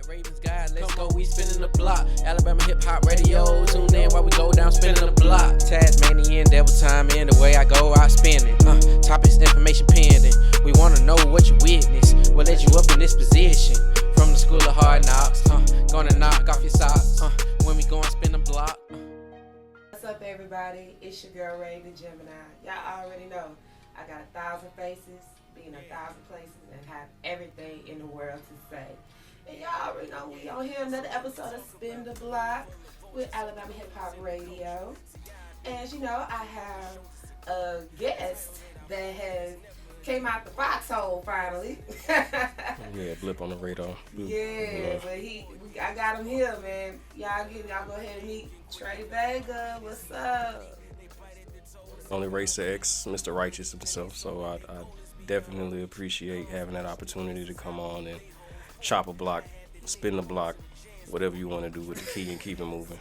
Ravens guy, let's go, we spinning the block. Alabama hip-hop radio, tune in while we go down spinning the block. Tasmanian, devil time in, the way I go out spinning. Topics, information pending. We wanna know what you witness, what led you up in this position. From the school of hard knocks, gonna knock off your socks, when we go and spin the block. What's up, everybody? It's your girl, Rave, the Gemini. Y'all already know I got 1,000 faces, be in 1,000 places, and have everything in the world to say. And y'all already know we on here another episode of Spin the Block with Alabama Hip Hop Radio. And you know, I have a guest that has came out the foxhole finally. Yeah, blip on the radar. Yeah, but I got him here, man. Y'all go ahead and meet Trey Vega. What's up? Only race X, Mr. Righteous himself. So I definitely appreciate having that opportunity to come on and chop a block, spin the block, whatever you want to do with the key and keep it moving.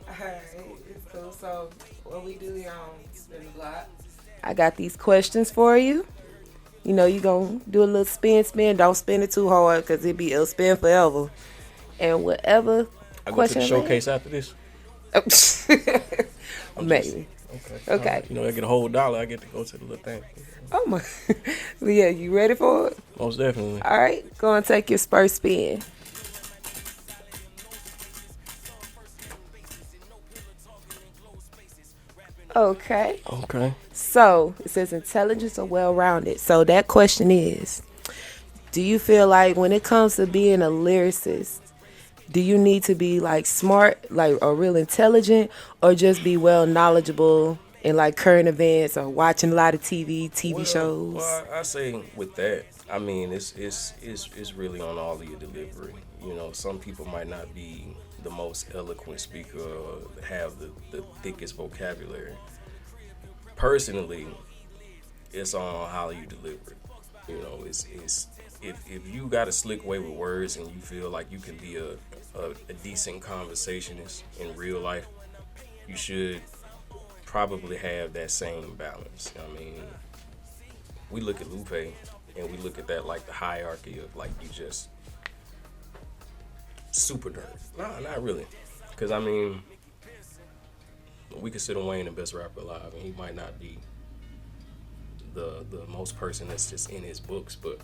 Alright, it's cool. So what we do here on Spin the Block, I got these questions for you. You know, you gonna do a little spin. Don't spin it too hard because it'll spin forever. And whatever I go to question the showcase after this? Maybe. Okay. You know, I get a whole $1. I get to go to the little thing. Oh my. Yeah, you ready for it? Most definitely. All right, go and take your first spin. Okay. So it says intelligence or well-rounded. So that question is, do you feel like when it comes to being a lyricist, do you need to be like smart, like or real intelligent, or just be well knowledgeable in like current events or watching a lot of TV shows? Well, I say with that, I mean it's really on all of your delivery. You know, some people might not be the most eloquent speaker or have the thickest vocabulary. Personally, it's on how you deliver it. You know, it's if you got a slick way with words and you feel like you can be a decent conversationist in real life, you should probably have that same balance. I mean, we look at Lupe and we look at that like the hierarchy of like you just super nerd. No, not really. Because I mean, we consider Wayne the best rapper alive, and he might not be the most person that's just in his books, but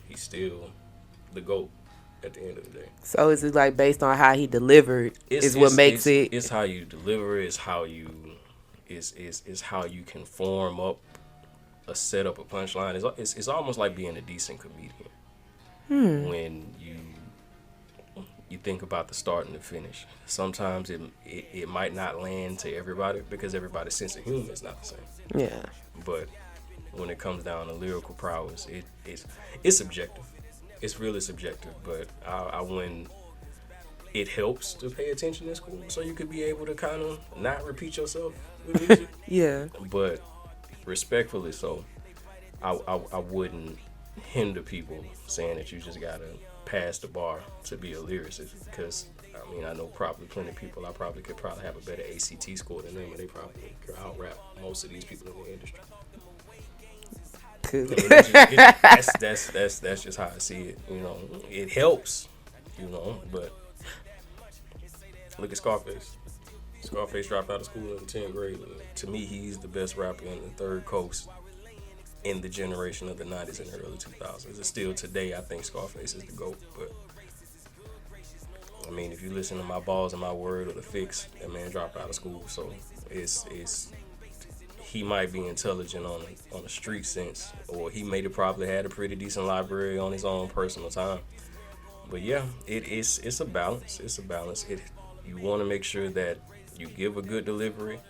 he's still the GOAT at the end of the day. So is it like based on how he delivered what makes it? It's how you deliver. It's how you is how you can form up a setup, a punchline. It's almost like being a decent comedian. When you think about the start and the finish. Sometimes it might not land to everybody because everybody's sense of humor is not the same. Yeah. But when it comes down to lyrical prowess, it's subjective. It's really subjective. But I when it helps to pay attention in school, so you could be able to kind of not repeat yourself with music. Yeah. But respectfully, so I wouldn't hinder people saying that you just gotta pass the bar to be a lyricist, because I mean I know probably plenty of people I probably could have a better ACT score than them, and they probably could out rap most of these people in the industry. Cool. That's just how I see it. You know, it helps. You know, but look at Scarface. Scarface dropped out of school in the 10th grade. To me, he's the best rapper in the Third Coast in the generation of the 90s and the early 2000s. And still today, I think Scarface is the GOAT. But I mean, if you listen to My Balls and My Word or The Fix, that man dropped out of school. So he might be intelligent on a street sense, or he may have probably had a pretty decent library on his own personal time. But yeah, it's a balance. It's a balance. You want to make sure that you give a good delivery.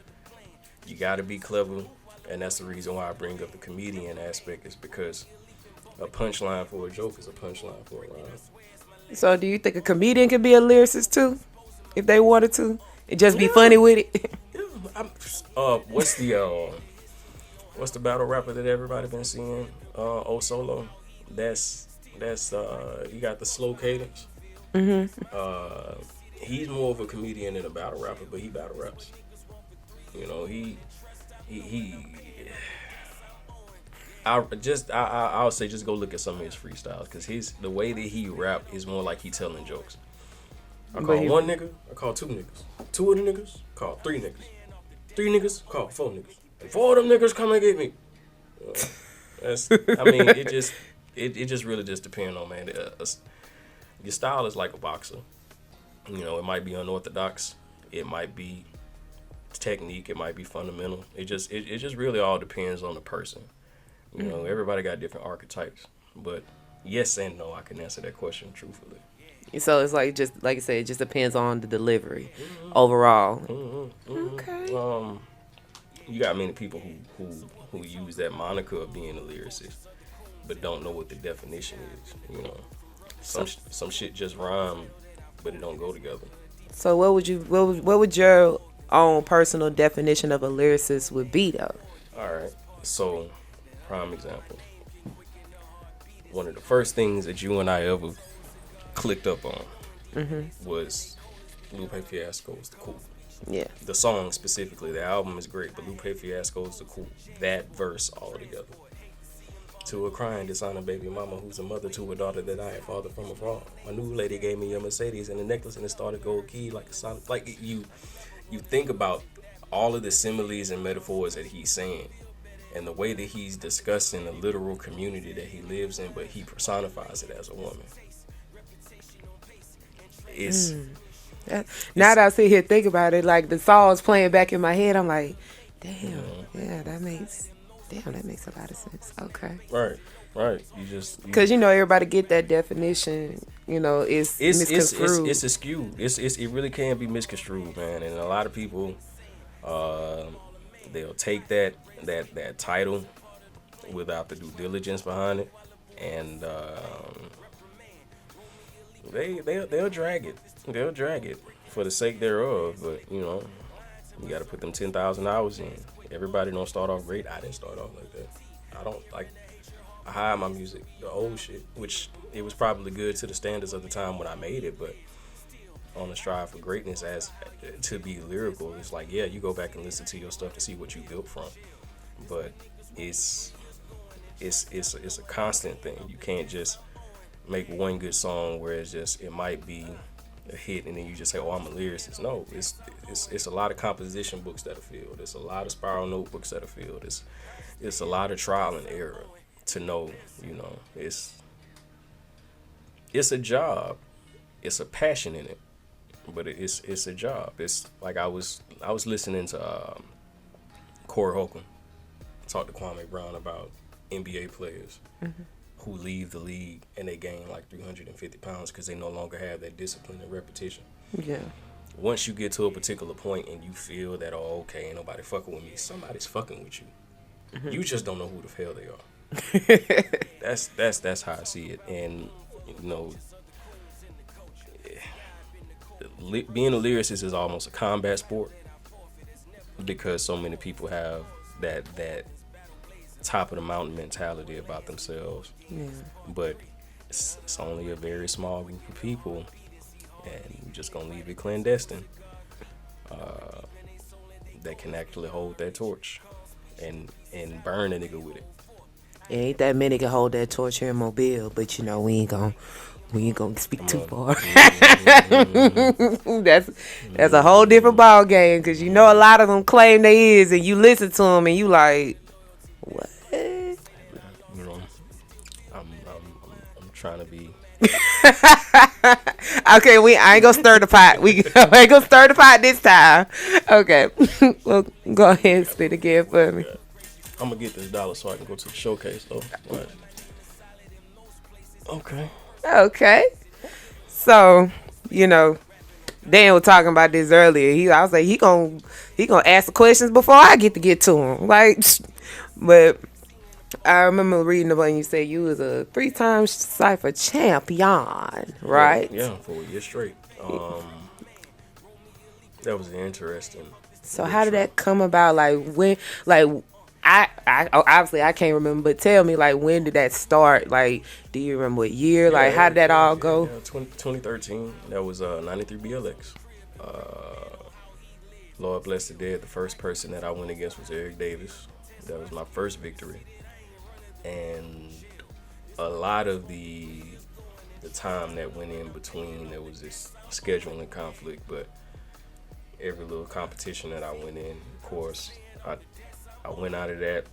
You got to be clever. And that's the reason why I bring up the comedian aspect, is because a punchline for a joke is a punchline for a rhyme. So do you think a comedian could be a lyricist too, if they wanted to, and just be funny with it? Yeah. What's the battle rapper that everybody been seeing? Solo. That's you got the slow cadence. Mm-hmm. He's more of a comedian than a battle rapper, but he battle raps. You know, he I'll say just go look at some of his freestyles, because the way that he rap is more like he telling jokes. I call one nigga, I call two niggas. Two of the niggas, call three niggas. Three niggas, call four niggas. And four of them niggas come and get me. It just really just depends on, man. Your style is like a boxer. You know, it might be unorthodox. It might be technique. It might be fundamental. It just really all depends on the person. You know, everybody got different archetypes. But yes and no, I can answer that question truthfully. So it's like, just like I said, it just depends on the delivery overall. Okay. You got many people who use that moniker of being a lyricist, but don't know what the definition is. You know, some shit just rhyme, but it don't go together. So what would your own personal definition of a lyricist would be, though? All right. So, prime example. One of the first things that you and I ever clicked up on was Lupe Fiasco's The Cool. Yeah. The song specifically, the album is great, but Lupe Fiasco's The Cool. That verse all together. To a crying, dishonest baby mama who's a mother to a daughter that I had fathered from afar. My new lady gave me a Mercedes and a necklace and it started gold key like a solid. Like you think about all of the similes and metaphors that he's saying, and the way that he's discussing the literal community that he lives in, but he personifies it as a woman. Now that I sit here think about it, like the song's playing back in my head, I'm like, damn, that makes a lot of sense. Okay. Right. Because everybody get that definition. It's misconstrued. It's askew. It really can be misconstrued, man. And a lot of people, they'll take that title without the due diligence behind it, and they'll drag it. They'll drag it for the sake thereof. But you got to put them 10,000 hours in. Everybody don't start off great. I didn't start off like that. I hide my music, the old shit, which it was probably good to the standards of the time when I made it, but on the strive for greatness as to be lyrical, it's like, yeah, you go back and listen to your stuff to see what you built from, but it's a constant thing. You can't just make one good song where it might be a hit and then you just say, oh, I'm a lyricist. No, it's a lot of composition books that are filled. It's a lot of spiral notebooks that are filled. It's a lot of trial and error to know, it's a job. It's a passion in it, but it's a job. It's like I was listening to Corey Holcomb talk to Kwame Brown about NBA players who leave the league and they gain like 350 pounds because they no longer have that discipline and repetition. Yeah. Once you get to a particular point and you feel that, oh, okay, ain't nobody fucking with me, somebody's fucking with you. You just don't know who the hell they are. That's how I see it. And being a lyricist is almost a combat sport because so many people have that top of the mountain mentality about themselves. Yeah. But it's only a very small group of people, and you're just gonna leave it clandestine, that can actually hold that torch and burn a nigga with it. Ain't that many can hold that torch here in Mobile, but we ain't gonna speak too far. That's a whole different ball game, because a lot of them claim they is, and you listen to them and you like, what? I'm trying to be. Okay, I ain't gonna stir the pot. We ain't gonna stir the pot this time. Okay, well, go ahead and spit again for me. I'm gonna get this dollar so I can go to the showcase though. Right. Okay. So, Dan was talking about this earlier. I was like, he gonna ask the questions before I get to him. Like, but I remember reading about you say you was a 3-time Cypher champion, right? Yeah, for a year straight. That was interesting. So how did that come about? Like when, I obviously I can't remember, but tell me, when did that start? Like, do you remember what year? How did that all go? 2013. That was 93 BLX. Lord bless the dead. The first person that I went against was Eric Davis. That was my first victory. and a lot of the time that went in between, there was this scheduling conflict, but every little competition that I went in, of course, I went out of that.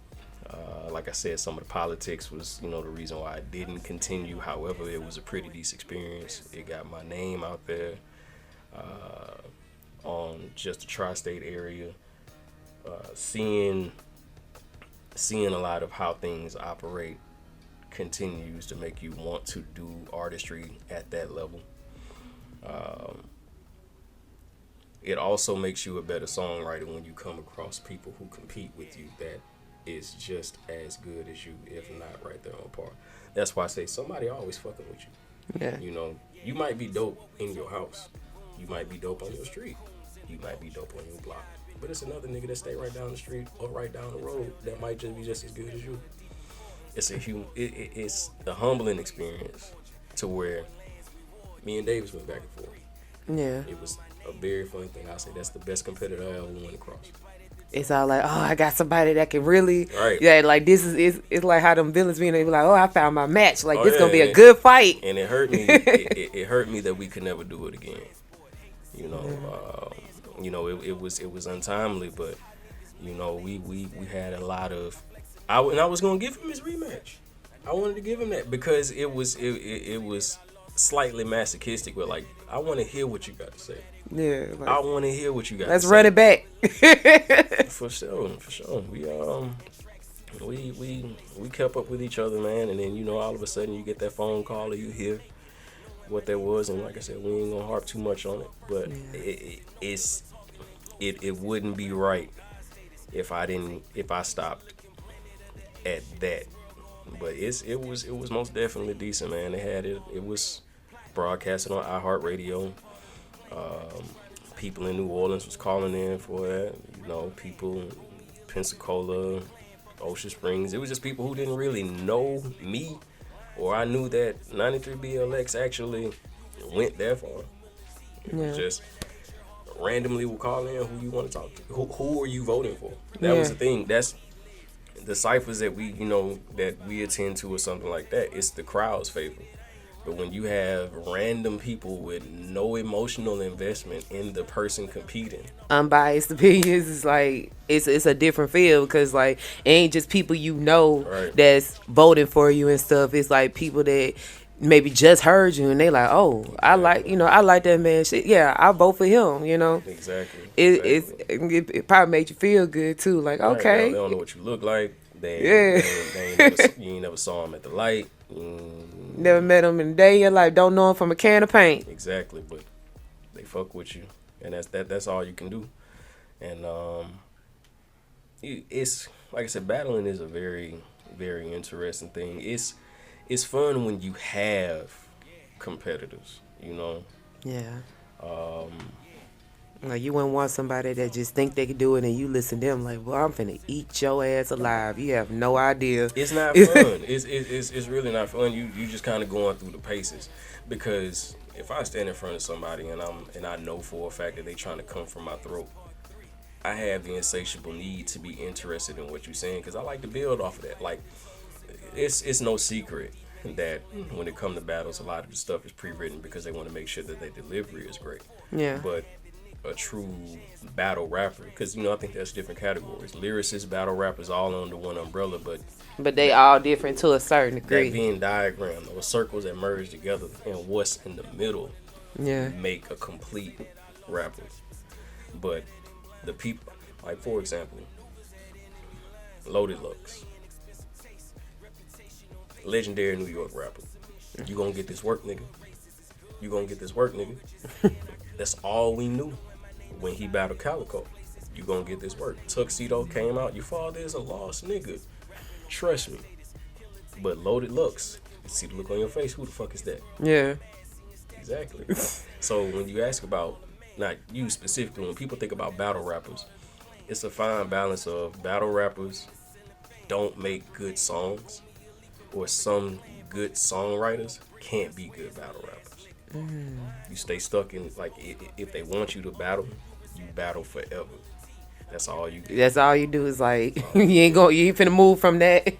Like I said, some of the politics was, the reason why I didn't continue. However, it was a pretty decent experience. It got my name out there on just the tri-state area. Seeing a lot of how things operate continues to make you want to do artistry at that level. It also makes you a better songwriter when you come across people who compete with you that is just as good as you, if not right there on par. That's why I say somebody always fucking with you. Yeah. You might be dope in your house. You might be dope on your street. You might be dope on your block. But it's another nigga that stay right down the street or right down the road that might just be just as good as you. It's it's a humbling experience to where me and Davis went back and forth. Yeah. It was a very fun thing. I say that's the best competitor I ever went across. It's all like, oh, I got somebody that can really, right. Yeah, like this is it's like how them villains being, they be like, oh, I found my match. Like this gonna be a and, good fight. And it hurt me. it hurt me that we could never do it again. It was untimely, but we had a lot of. I was gonna give him his rematch. I wanted to give him that because it was slightly masochistic, but like I want to hear what you got to say. Yeah, like, I want to hear what you got. Let's to say. run it back. For sure. We kept up with each other, man, and then all of a sudden you get that phone call or you hear what that was, and like I said, we ain't gonna harp too much on it, but it wouldn't be right if I stopped at that. But it was most definitely decent, man. They had it was broadcasted on iHeartRadio. People in New Orleans was calling in for that. People in Pensacola, Ocean Springs. It was just people who didn't really know me, or I knew that 93BLX actually went that far. It was just randomly will call in who you want to talk to. Who are you voting for? That was the thing. That's the ciphers that we attend to or something like that. It's the crowd's favor. But when you have random people with no emotional investment in the person competing, unbiased opinions, is like it's a different feel because like it ain't just people that's voting for you and stuff. It's like people that maybe just heard you and they like, oh, I like that man shit. Yeah, I vote for him. Exactly. It probably made you feel good too. Like okay, they don't know what you look like. You ain't never saw him at the light. Never met him in a day in your life. Don't know him from a can of paint. Exactly, but they fuck with you, and that's all you can do. And it's like I said, battling is a very, very interesting thing. It's fun when you have competitors, Yeah. Like you wouldn't want somebody that just think they can do it and you listen to them like, well, I'm finna eat your ass alive. You have no idea. It's not fun. It's really not fun. You just kind of going through the paces, because if I stand in front of somebody and I know for a fact that they trying to come from my throat, I have the insatiable need to be interested in what you're saying, because I like to build off of that. Like it's no secret that when it comes to battles, a lot of the stuff is pre-written because they want to make sure that their delivery is great. Yeah. But a true battle rapper, because I think that's different categories. Lyricists, battle rappers, all under one umbrella, but they all different to a certain degree. That Venn diagram, those circles that merge together, and what's in the middle, make a complete rapper. But the people, like for example, Loaded Lux, legendary New York rapper. You gonna get this work, nigga. You gonna get this work, nigga. That's all we knew when he battled Calico. You gonna get this work. Tuxedo came out. Your father is a lost nigga. Trust me. But Loaded Lux, see the look on your face. Who the fuck is that? Yeah. Exactly. So when you ask about, not you specifically, when people think about battle rappers, it's a fine balance of battle rappers don't make good songs, or some good songwriters can't be good battle rappers. You stay stuck in, like, if they want you to battle, you battle forever. That's all you do. That's all you do is like you ain't finna move from that.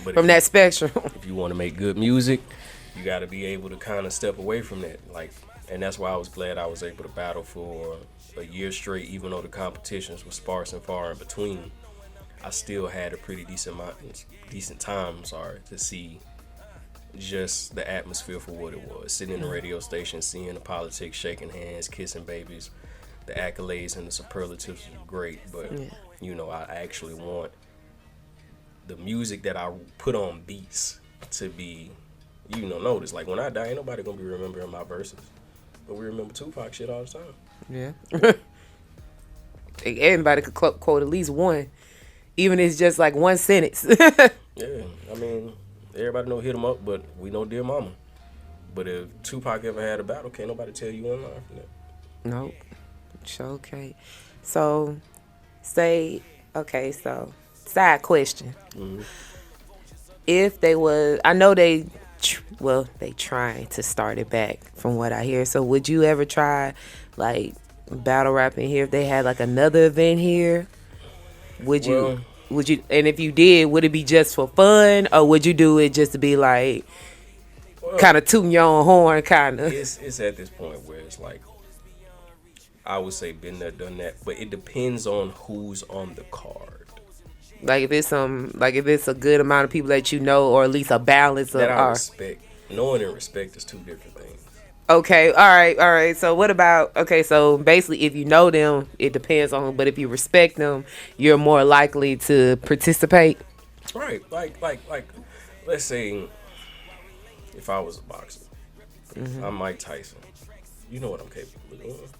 But from that spectrum. if you want to make good music, you got to be able to kind of step away from that. Like, and that's why I was glad I was able to battle for a year straight, even though the competitions were sparse and far in between. I still had a pretty decent time, to see just the atmosphere for what it was. Sitting in the radio station, seeing the politics, shaking hands, kissing babies, the accolades and the superlatives were great. But you know, I actually want the music that I put on beats to be, you know, noticed. Like when I die, ain't nobody gonna be remembering my verses, but we remember Tupac shit all the time. Yeah. Everybody could quote at least one, even if it's just like one sentence. Yeah, I mean, everybody know Hit 'Em Up, but we know Dear Mama. But if Tupac ever had a battle, can't nobody tell you one line from that. Nope. Sure, okay. So, so side question. Mm-hmm. If they was, I know they trying to start it back from what I hear. So would you ever try like battle rapping here if they had like another event here? Would you, and if you did, would it be just for fun or would you do it just to be like kind of tooting your own horn kind of? It's at this point where it's like, I would say been there, done that, but it depends on who's on the card. Like if it's a good amount of people that you know, or at least a balance that of I respect. Knowing and respect is two different things. Okay, all right. So what about, so basically if you know them, it depends on, but if you respect them, you're more likely to participate. Right, like let's say if I was a boxer, I'm Mike Tyson. You know what I'm capable of doing.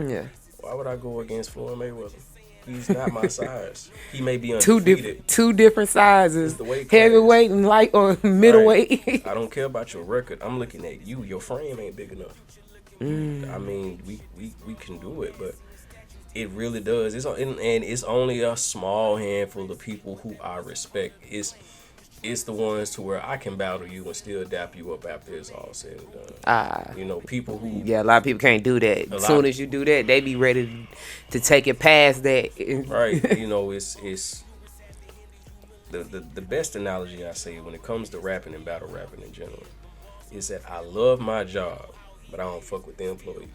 Yeah. Why would I go against Floyd Mayweather? He's not my size. He may be undefeated. Two different sizes. The weight class. Heavyweight and light or middleweight. Right. I don't care about your record. I'm looking at you. Your frame ain't big enough. I mean, we can do it, but it really does. It's only a small handful of people who I respect. It's the ones to where I can battle you and still dap you up after it's all said and done. You know, people who... Yeah, a lot of people can't do that. As soon as you do that, they be ready to take it past that. Right. You know, it's the best analogy I say when it comes to rapping and battle rapping in general is that I love my job, but I don't fuck with the employees.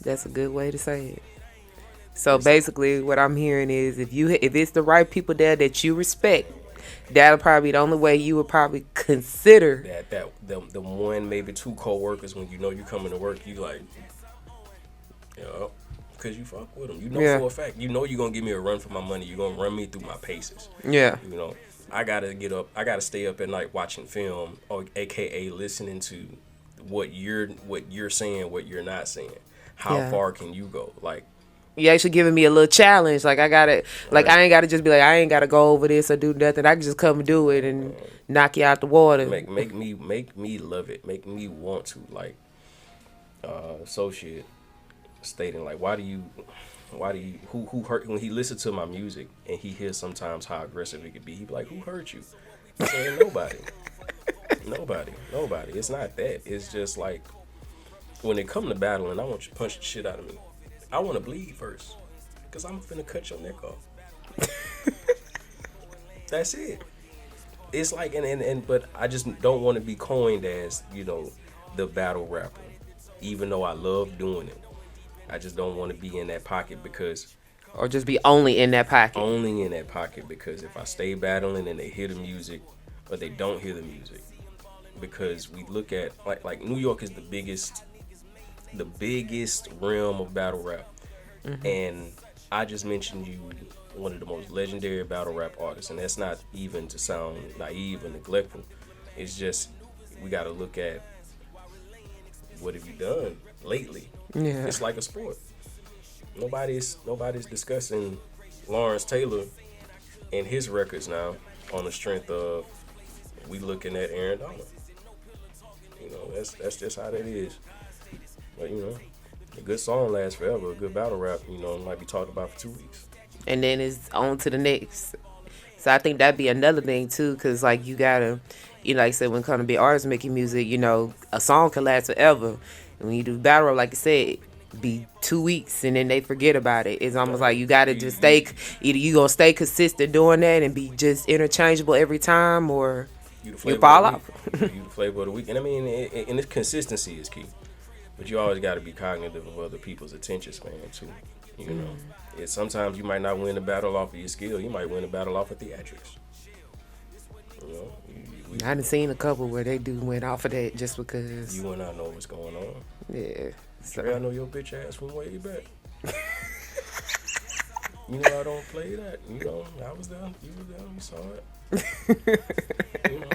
That's a good way to say it. So basically what I'm hearing is if it's the right people there that you respect, that'll probably be the only way you would probably consider the one, maybe two co-workers when you know you coming to work, you like, because you fuck with them. You know for a fact. You know you're going to give me a run for my money. You're going to run me through my paces. Yeah. You know, I got to get up. I got to stay up at night watching film, or AKA listening to what you're saying, what you're not saying. How far can you go? Like, you actually giving me a little challenge. Like I gotta, like I ain't gotta just be like I ain't gotta go over this or do nothing. I can just come and do it and knock you out the water. Make me love it. Make me want to. Like, associate stating like, why do you who hurt when he listens to my music and he hears sometimes how aggressive it could be. He be like, who hurt you? I'm saying nobody. Nobody. It's not that. It's just like when it come to battling, I want you to punch the shit out of me. I want to bleed first, because I'm finna cut your neck off. That's it. It's like, but I just don't want to be coined as, you know, the battle rapper, even though I love doing it. I just don't want to be in that pocket because... Or just be only in that pocket. Only in that pocket, because if I stay battling and they hear the music, or they don't hear the music, because we look at, like New York is the biggest realm of battle rap. And I just mentioned you one of the most legendary battle rap artists, and that's not even to sound naive or neglectful. It's just we got to look at what have you done lately. Yeah. It's like a sport. Nobody's discussing Lawrence Taylor and his records now on the strength of we looking at Aaron Donald. You know, that's just how that is. But you know, a good song lasts forever. A good battle rap, you know, might be talked about for 2 weeks. And then it's on to the next. So I think that'd be another thing too, because like you gotta, you know, like I said, when it comes to big artists making music, you know, a song can last forever. And when you do battle rap, like I said, be 2 weeks and then they forget about it. It's almost like you gotta just stay. Either you gonna stay consistent doing that and be just interchangeable every time, or you fall off. You the flavor of the week, and I mean, and its consistency is key. But you always got to be cognitive of other people's attention span too. You know, sometimes you might not win the battle off of your skill. You might win the battle off of theatrics. You know, I done seen a couple where they do went off of that just because. You and I know what's going on. Yeah. I know your bitch ass from way back. You know I don't play that. You know I was there. You were there. You saw it. You know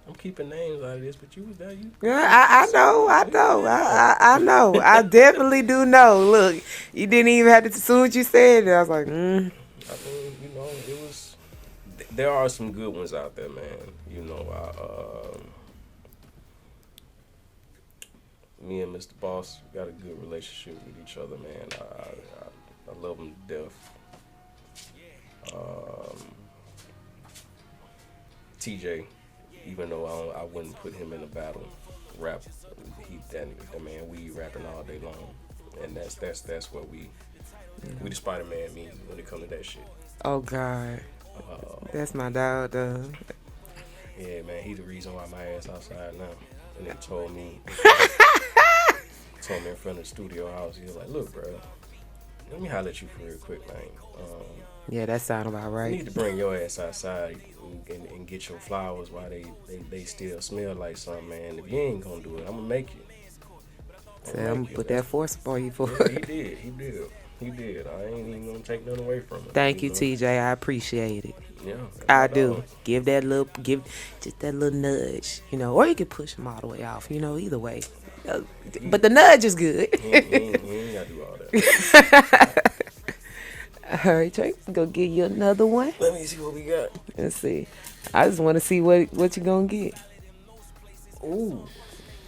I'm keeping names out of this, but you was there. I know. I definitely do know. Look, you didn't even have to. As soon as you said it, I was like, I mean, you know, it was. There are some good ones out there, man. You know, me and Mr. Boss got a good relationship with each other, man. I love him to death. TJ, even though I wouldn't put him in a battle rap, that man, we rapping all day long, and that's what we the Spider-Man me when it comes to that shit. Oh God, that's my dog, though. Yeah, man, he's the reason why my ass outside now, and then told me in front of the studio house, he was like, "Look, bro, let me holler at you for real quick, man. Yeah, that sound about right. You need to bring your ass outside and get your flowers while they still smell like something, man. If you ain't gonna do it, I'm gonna make you. I'm gonna put that force upon you for it. He did. I ain't even gonna take nothing away from him. Thank you, TJ. I appreciate it. Yeah, I do. Give just that little nudge, you know, or you can push him all the way off, you know, either way. But the nudge is good. He ain't gotta do all that. All right, Trey, go get you another one. Let me see what we got. Let's see. I just want to see what you gonna get. Ooh.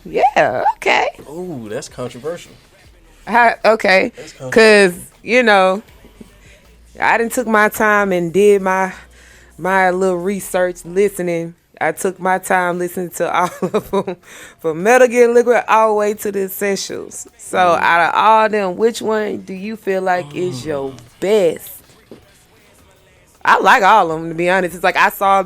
Yeah. Okay. Ooh, that's controversial. Okay. Cause you know, I done took my time and did my little research, listening. I took my time listening to all of them, from Metal Gear Liquid all the way to the Essentials. So out of all them, which one do you feel like is your best? I like all of them, to be honest. It's like I saw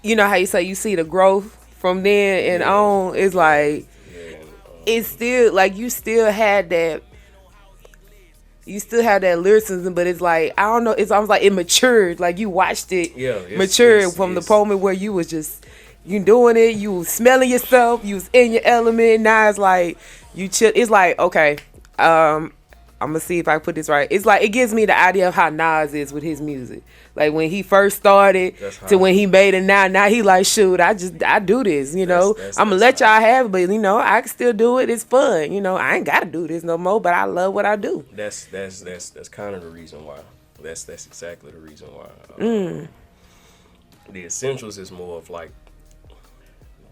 you know how you say you see the growth from then and on. It's like, it's still like you still had that lyricism, but it's like, I don't know, it's almost like it matured. Like you watched it mature from the moment where you was just, you doing it, you was smelling yourself, you was in your element. Now it's like you chill. It's like, okay, I'm gonna see if I put this right. It's like, it gives me the idea of how Nas is with his music. Like when he first started to when he made it now he like, shoot, I do this, you know. I'm gonna let y'all have it, but you know, I can still do it. It's fun, you know. I ain't gotta do this no more, but I love what I do. That's kind of the reason why. That's exactly the reason why. The Essentials is more of like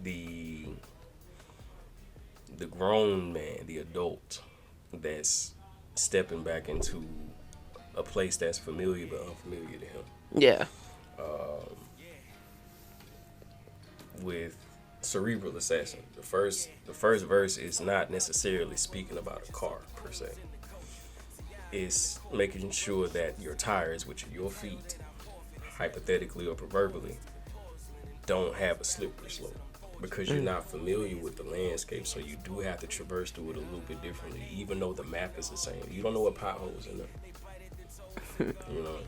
the grown man, the adult that's stepping back into a place that's familiar but unfamiliar to him. Yeah. With Cerebral Assassin, the first verse is not necessarily speaking about a car per se. It's making sure that your tires, which are your feet, hypothetically or proverbially, don't have a slippery slope, because you're not familiar with the landscape, so you do have to traverse through it a little bit differently, even though the map is the same. You don't know what potholes in there. You know,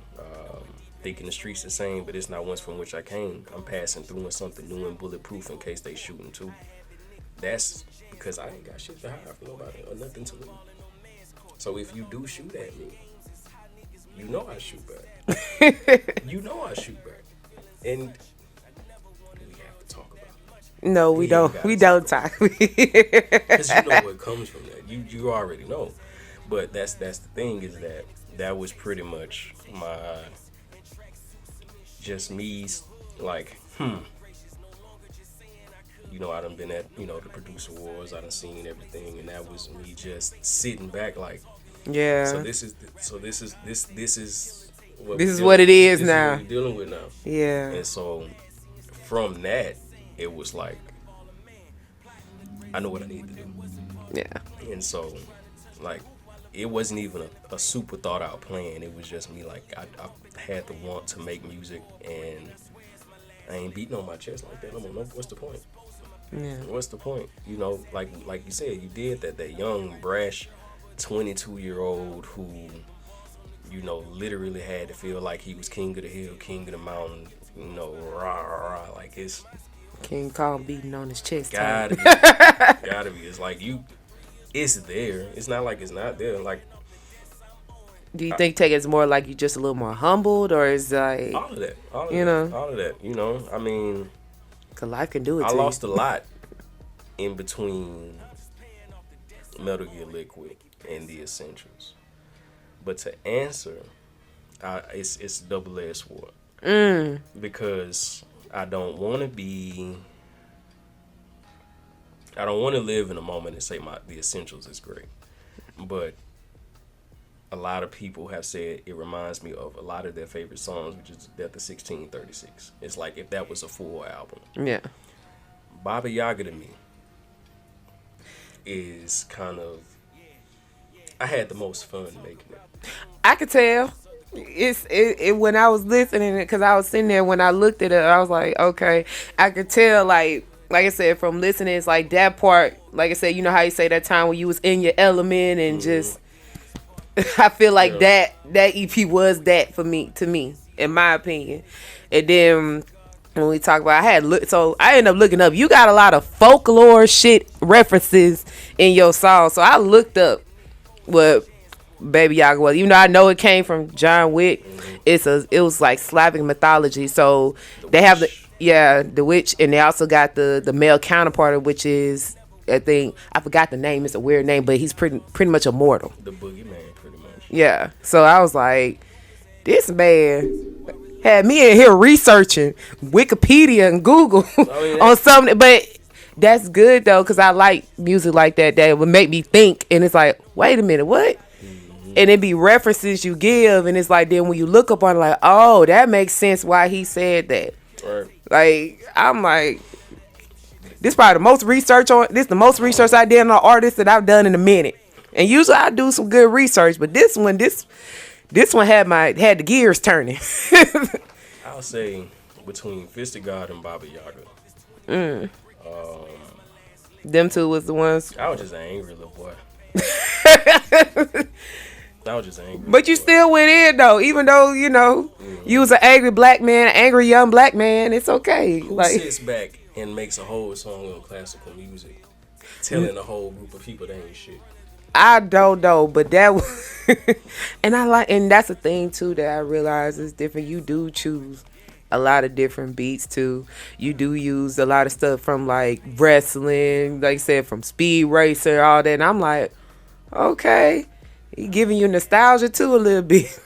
thinking the streets the same, but it's not once from which I came. I'm passing through in something new and bulletproof in case they shooting too. That's because I ain't got shit to hide from nobody or nothing to lose. So if you do shoot at me, you know I shoot back. You know I shoot back. And we have to talk about it. No, we don't. We don't talk. Because you know what comes from that. You already know. But that's the thing, is that was pretty much my, just me, like, you know, I done been at, you know, the producer wars, I done seen everything, and that was me just sitting back like, yeah. So this is what it is now. What we're dealing with now. Yeah. And so from that, it was like, I know what I need to do. Yeah. And so, like, it wasn't even a super thought out plan. It was just me, like, I had the want to make music, and I ain't beating on my chest like that. No, what's the point? Yeah. What's the point? You know, like you said, you did that young, brash, 22-year-old who, you know, literally had to feel like he was king of the hill, king of the mountain, you know, rah, rah, rah. Like, it's King Kong beating on his chest. gotta be. Gotta be. It's like it's there. It's not like it's not there. Like, do you think it's more like you just a little more humbled, or is like all of that. All of you that. know? All of that. You know, I mean, cause life can do it. I to lost you. a lot in between Metal Gear Liquid and the Essentials. But to answer, it's a double-edged sword. Because I don't want to live in a moment and say the Essentials is great. But a lot of people have said it reminds me of a lot of their favorite songs, which is Death of 1636. It's like if that was a full album. Yeah. Baba Yaga to me is kind of, I had the most fun making it. I could tell. It when I was listening, because I was sitting there when I looked at it, I was like, okay, I could tell, like I said, from listening, it's like that part, like I said, you know how you say that time when you was in your element and just, I feel like that EP was that for me, to me, in my opinion. And then when we talk about, so I ended up looking up, you got a lot of folklore shit references in your song, so I looked up what Baby Yaga was, even though I know it came from John Wick. It was like Slavic mythology, so they have the witch, and they also got the male counterpart, which is, I forgot the name, it's a weird name, but he's pretty much immortal. The boogeyman, pretty much. Yeah, so I was like, this man had me in here researching Wikipedia and Google on something, but that's good though, because I like music like that would make me think, and it's like, wait a minute, what? And it be references you give, and it's like, then when you look up on it, like, oh, that makes sense why he said that. Right. Like, I'm like, this probably the most research I did on an artist that I've done in a minute. And usually I do some good research, but this one had the gears turning. I'll say between Fist of God and Baba Yaga. Them two was the ones. I was just an angry little boy. I was just angry. But you still went in though, even though, you know, you was an angry black man, angry young black man. It's okay. Who sits back and makes a whole song on classical music, telling a whole group of people they ain't shit? I don't know, but that was, and that's the thing too that I realize is different. You do choose a lot of different beats too. You do use a lot of stuff from like wrestling, like I said, from Speed Racer, all that. And I'm like, okay, he giving you nostalgia too a little bit.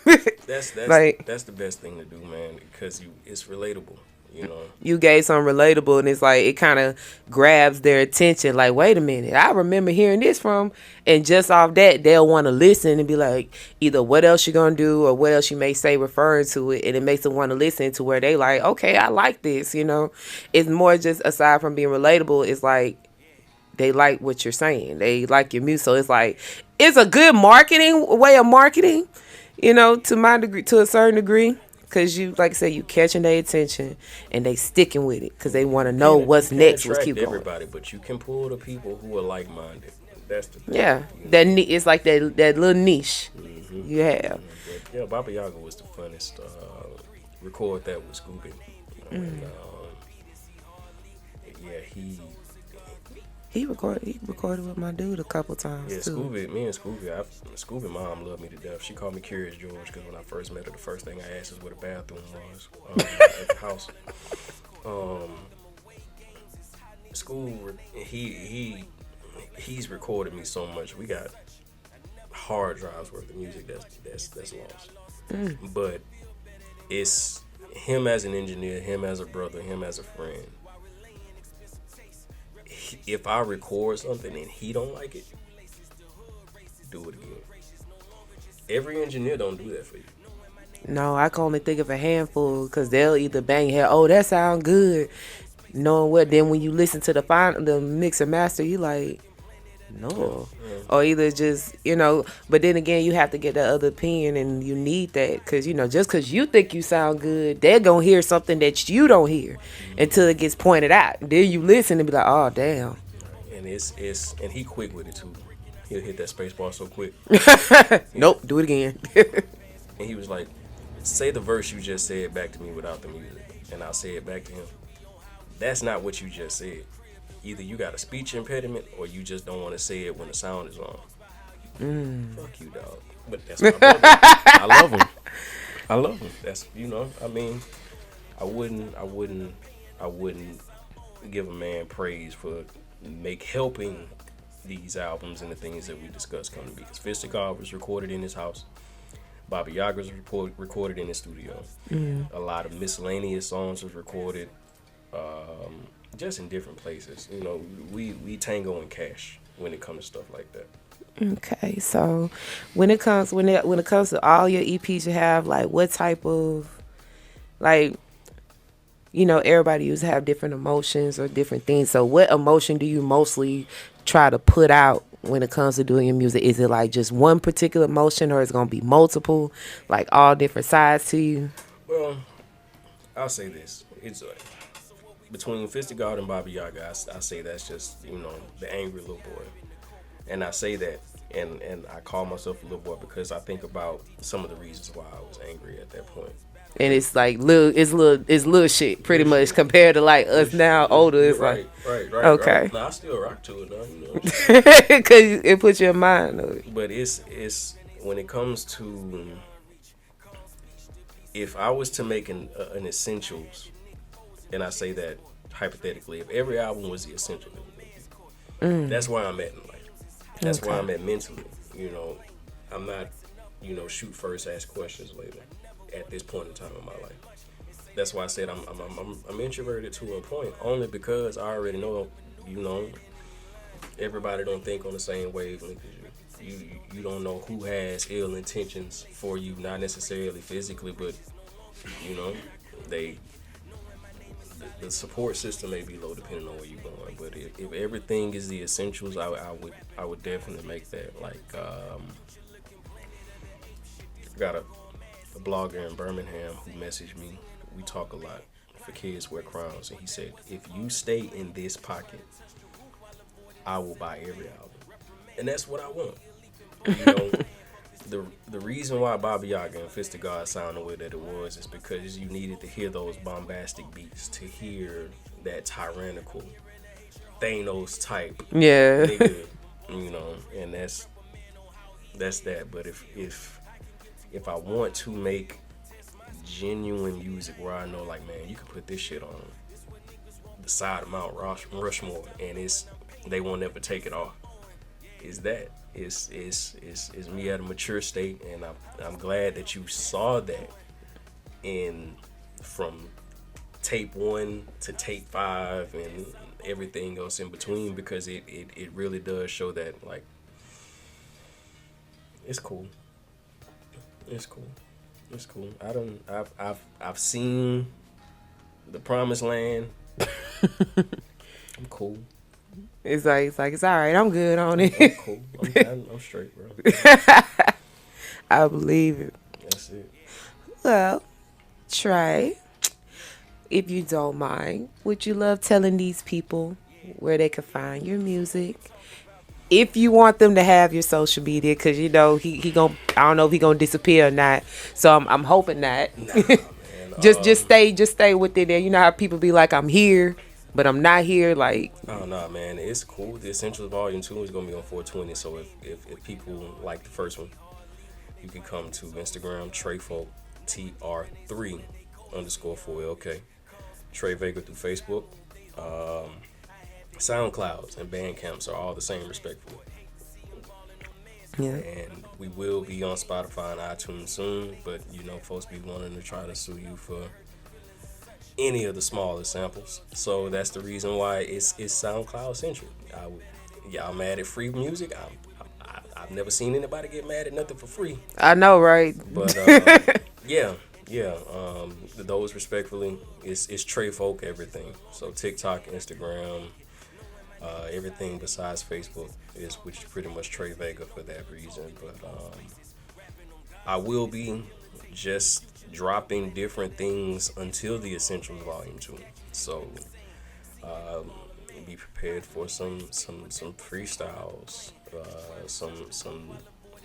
That's like, that's the best thing to do, man, because it's relatable. You know, you gave something relatable, and it's like it kind of grabs their attention. Like, wait a minute, I remember hearing this from, and just off that, they'll want to listen and be like, either what else you gonna do or what else you may say referring to it, and it makes them want to listen to where they like, okay, I like this. You know, it's more just aside from being relatable, it's like they like what you're saying, they like your music. So it's like it's a good way of marketing, you know, to my degree, to a certain degree. Because you, like I said, you catching their attention and they sticking with it because they want to know what's next. Let's keep going. Everybody, but you can pull the people who are like-minded. That's the thing. Yeah, it's like that little niche you have. Yeah, Baba Yaga was the funnest record that was Scooby. And, yeah, he recorded with my dude a couple times too. Scooby, me and Scooby mom loved me to death. She called me Curious George because when I first met her, the first thing I asked is where the bathroom was at the house. He's recorded me so much. We got hard drives worth of music that's lost. But it's him as an engineer, him as a brother, him as a friend. If I record something and he don't like it, do it again. Every engineer don't do that for you. No, I can only think of a handful because they'll either bang your head, oh, that sound good. knowing what. Then when you listen to the mix and master, you like, no, or either just But then again, you have to get that other opinion, and you need that because just because you think you sound good, they're gonna hear something that you don't hear until it gets pointed out. Then you listen and be like, oh damn. And and he quick with it too. He'll hit that space bar so quick. Nope, do it again. And he was like, say the verse you just said back to me without the music. And I'll say it back to him. That's not what you just said. Either you got a speech impediment or you just don't want to say it when the sound is on. Fuck you, dog. But that's my brother. I love him. That's, I mean, I wouldn't give a man praise for helping these albums and the things that we discussed come to be. Because Fist of God was recorded in his house. Baba Yaga was recorded in his studio. A lot of miscellaneous songs was recorded just in different places. We tango in cash when it comes to stuff like that. Okay, so when it comes to all your EPs you have, like what type of everybody used to have different emotions or different things. So what emotion do you mostly try to put out when it comes to doing your music? Is it like just one particular emotion, or is it going to be multiple, like all different sides to you? Well, I'll say this. It's between Fist of God and Baba Yaga, I say that's just, the angry little boy. And I say that, and I call myself a little boy because I think about some of the reasons why I was angry at that point. And it's like little shit pretty much compared to like us now older. It's right. Okay. Right. Now, I still rock to it now, because it puts your mind on it. But it's when it comes to, if I was to make an essentials, and I say that hypothetically, if every album was the essential, that's where I'm at in life. That's where I'm at mentally. I'm not, shoot first, ask questions later. At this point in time in my life, that's why I said I'm introverted to a point, only because I already know, everybody don't think on the same wavelength as you. You don't know who has ill intentions for you, not necessarily physically, but the support system may be low depending on where you're going. But if everything is the essentials, I would definitely make that. Like got a blogger in Birmingham who messaged me. We talk a lot. For Kids Wear Crowns, and he said, if you stay in this pocket, I will buy every album. And that's what I want. The reason why Baba Yaga and Fist of God sound the way that it was is because you needed to hear those bombastic beats, to hear that tyrannical Thanos type nigga, and that's that. But if I want to make genuine music where I know, like, man, you can put this shit on the side of Mount Rushmore and they won't ever take it off, is that is me at a mature state. And I'm glad that you saw that from tape 1 to tape 5 and everything else in between, because it really does show that, like, it's cool. It's cool. I've seen the promised land. I'm cool. It's like it's all right. I'm good on it. I'm cool. I'm straight, bro. I believe it. That's it. Well, Trey, if you don't mind, would you love telling these people where they can find your music? If you want them to have your social media, because he gonna, I don't know if he gonna disappear or not. So I'm hoping not. Nah, man. just stay with it there. You know how people be like, I'm here, but I'm not here. Like, oh no, man, it's cool. The Essentials Volume 2 is gonna be on 420. So if people like the first one, you can come to Instagram, Treyfolk, TR3_4LK. Trey Vega through Facebook. SoundClouds and Bandcamps are all the same, respectfully. yeah. And we will be on Spotify and iTunes soon, but folks be wanting to try to sue you for any of the smaller samples. So that's the reason why it's SoundCloud centric. Y'all mad at free music? I've never seen anybody get mad at nothing for free. I know, right? But yeah, Those respectfully, it's Trey Folk everything. So TikTok, Instagram, everything besides Facebook which is pretty much Trey Vega for that reason. But I will be just dropping different things until the Essentials Volume 2. So be prepared for some freestyles, some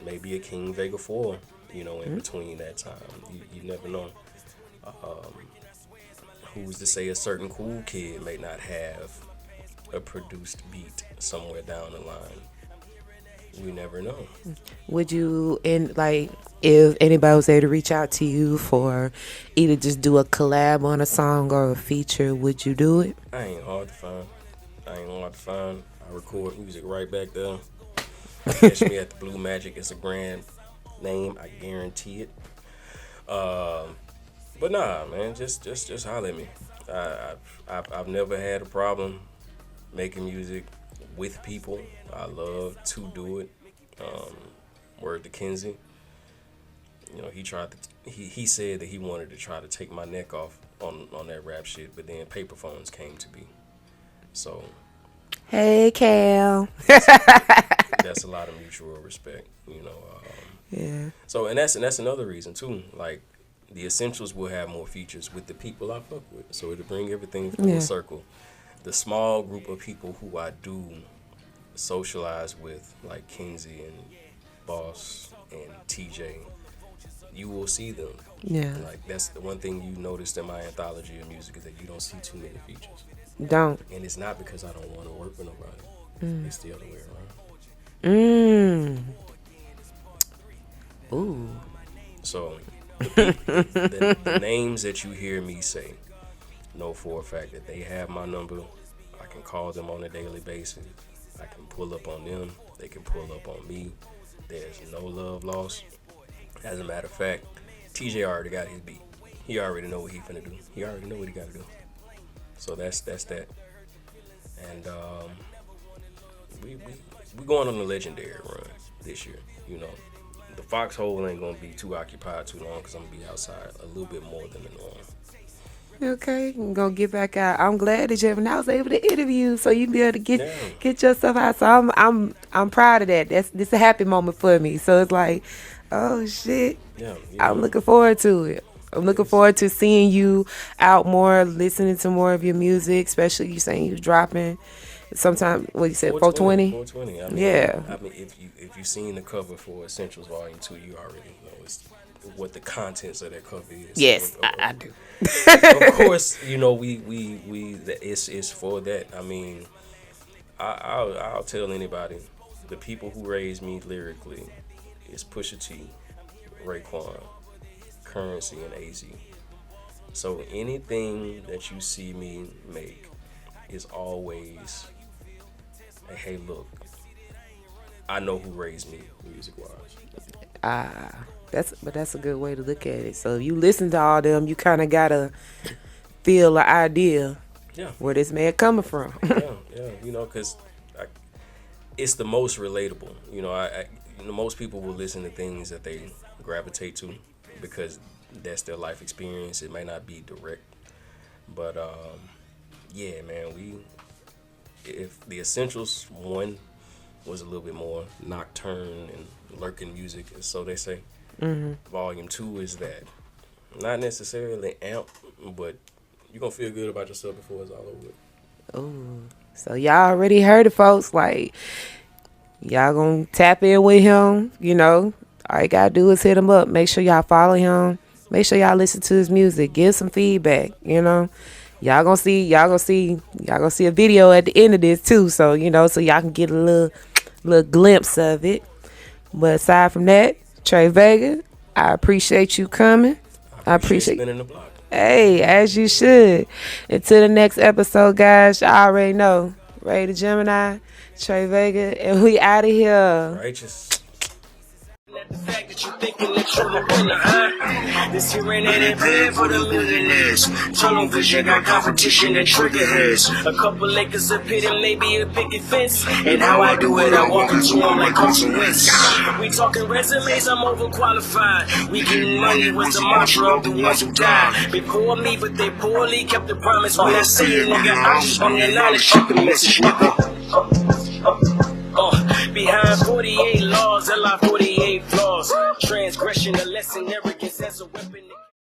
maybe a King Vega 4, in between that time. You never know. Who's to say a certain cool kid may not have a produced beat somewhere down the line? We never know. Would you, if anybody was able to reach out to you for either just do a collab on a song or a feature, would you do it? I ain't hard to find. I record music right back there. Catch me at the Blue Magic. It's a grand name, I guarantee it. But nah, man, just holler at me. I've never had a problem making music with people. I love to do it. Word to Kenzie. He said that he wanted to try to take my neck off on that rap shit, but then Paper Phones came to be. So hey, Cal. that's a lot of mutual respect, Yeah. So and that's another reason too. Like the Essentials will have more features with the people I fuck with. So it'll bring everything full circle. The small group of people who I do socialize with, like Kenzie and Boss and TJ, you will see them. Yeah. Like that's the one thing you noticed in my anthology of music is that you don't see too many features. Don't. And it's not because I don't want to work with nobody. It's the other way around. Ooh. So the names that you hear me say, know for a fact that they have my number. I can call them on a daily basis. I can pull up on them. They can pull up on me. There's no love lost. As a matter of fact, TJ already got his beat. He already know what he finna do. He already know what he gotta do. So that's that. And we going on a legendary run this year. The foxhole ain't gonna be too occupied too long because I'm gonna be outside a little bit more than the norm. Okay, I'm gonna get back out. I'm glad that Gemini was able to interview, so you be able to get your stuff out. So I'm proud of that. This a happy moment for me. So it's like, oh shit, I'm looking forward to it. I'm looking forward to seeing you out more, listening to more of your music, especially you saying you dropping. Sometimes, what you said, 420? 420. I mean, if you seen the cover for Essentials Volume 2, you already know what the contents of that cover is. Yes, I do. Of course, it's for that. I mean, I'll tell anybody, the people who raised me lyrically is Pusha T, Raekwon, Currency, and AZ. So anything that you see me make is always a hey, look, I know who raised me music wise. That's a good way to look at it. So if you listen to all them, you kind of gotta feel the idea where this man coming from. Because it's the most relatable. Most people will listen to things that they gravitate to because that's their life experience. It may not be direct, but man, if the Essentials 1 was a little bit more nocturne and lurking music, so they say. Volume 2 is that. Not necessarily amp, but you're going to feel good about yourself before it's all over with. Oh, so y'all already heard it, folks. Like, y'all going to tap in with him, All you got to do is hit him up. Make sure y'all follow him. Make sure y'all listen to his music. Give some feedback, Y'all gonna see a video at the end of this too, so so y'all can get a little glimpse of it. But aside from that, Trey Vega, I appreciate you coming. I appreciate spinning the block. Hey, as you should. Until the next episode, guys, y'all already know. Ray the Gemini, Trey Vega, and we out of here. Righteous. The fact that you thinking that you're the winner, huh? This here ain't paying for the millionaires. Tunnel vision, got competition and trigger heads. A couple acres of pit and maybe a picket fence. And how I do it, I walk into them like Carson Wentz. We talking resumes, I'm overqualified. We getting money was the mantra of the ones who died. Before me, but they poorly kept the promise. When I say it, nigga, I just on the line and check the message, nigga. Behind 48 laws, LI 48.